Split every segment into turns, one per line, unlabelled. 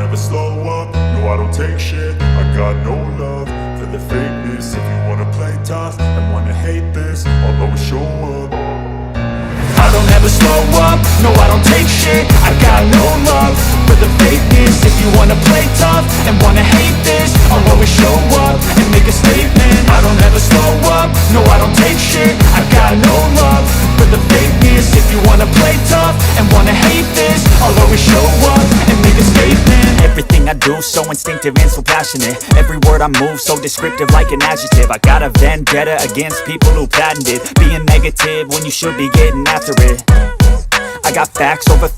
never slow up, no I don't take shit. I got no love for the fakeness. If you wanna play tough and wanna hate this, I'll always show up. I don't ever slow up, no I don't take shit. I got no love for the fakeness. If you wanna play tough and wanna hate this, I'll always show up and make a statement. I don't ever slow up, no I don't take shit. I got no love for the fakeness. If you wanna play tough and wanna hate this, I'll always show up and make a statement.
Everything I do so instinctive and so passionate. Every word I move so descriptive like an adjective. I got a vendetta against people who patented being negative when you should be getting after it. I got facts over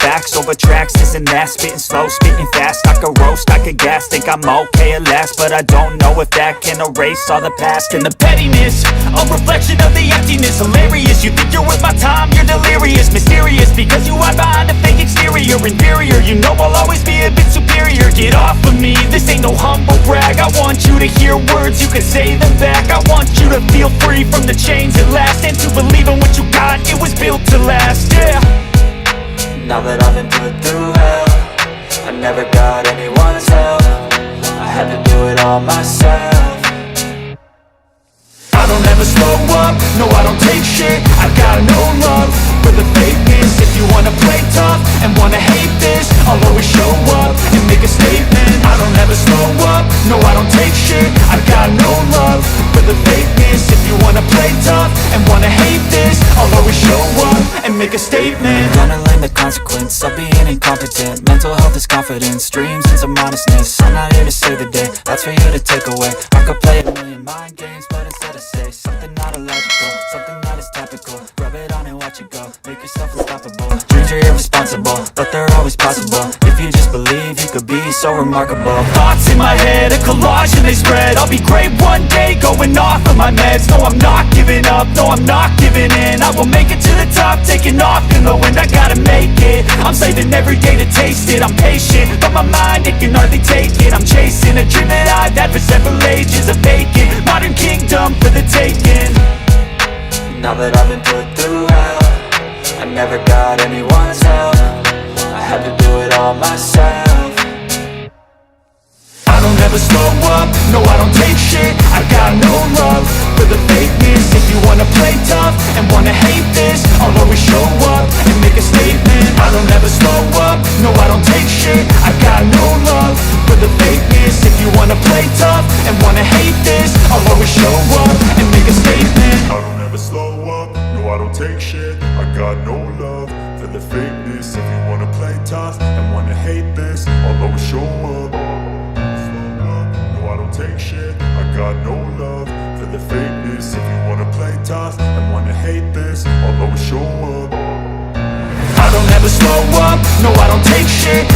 tracks, this and that. Spitting slow, spitting fast, I could roast, I could gas. Think I'm okay at last, but I don't know if that can erase all the past. And the pettiness, a reflection of the emptiness. Hilarious, you think you're worth my time, you're delirious. Mysterious, because you hide behind a fake exterior. Inferior, you know I'll always be a bit superior. Get off of me, this ain't no humble brag. I want you to hear words, you can say them back. I want you to feel free from the chains at last, and to believe in what you got, it was built to last, yeah.
Now that I've been put through hell, I never got anyone's help. I had to do it all myself.
I don't ever slow up, no I don't take shit. I got no love for the fakeness. If you wanna play tough and wanna hate this, I'll always show up and make a statement. I don't ever slow up, no I don't take shit. I got no love for the fakeness. If you wanna play tough and wanna hate this, I'll always show up and make a statement.
Gonna learn the consequence of being incompetent. Mental health is confidence, dreams and some honestness. I'm not here to save the day, that's for you to take away. I could play a million mind games, but instead I say something not illogical, something that is topical. Rub it on and watch it go, make yourself unstoppable. Dreams are irresponsible, but they're always possible. If you just believe, you could be so remarkable.
Thoughts in my head, a collage and they spread. I'll be great one day, going off of my meds. No, I'm not giving up, no, I'm not giving in. I will make it to the top, taking off in the wind. I gotta make it, I'm saving every day to taste it. I'm patient, but my mind, it can hardly take it. I'm chasing a dream that I've had for several ages. A vacant, modern kingdom for the taking.
Now that I've been put through hell, I never got anyone's help. I had to do it all myself.
I don't ever slow up, no I don't take shit. I got no love for the fakeness. If you wanna play tough and wanna hate this, I'll always show up and make a statement. I don't ever slow up, no I don't take shit. I got no love for the fakeness. If you wanna play tough and wanna hate this, I'll always show up and make a statement. I don't ever slow up, no I don't take shit. I got no love for the fakeness. If you wanna play tough and wanna hate this, I'll always show up. I don't take shit, I got no love for the fakeness. If you wanna play tough and wanna hate this, I'll always show up. I don't ever slow up, no I don't take shit.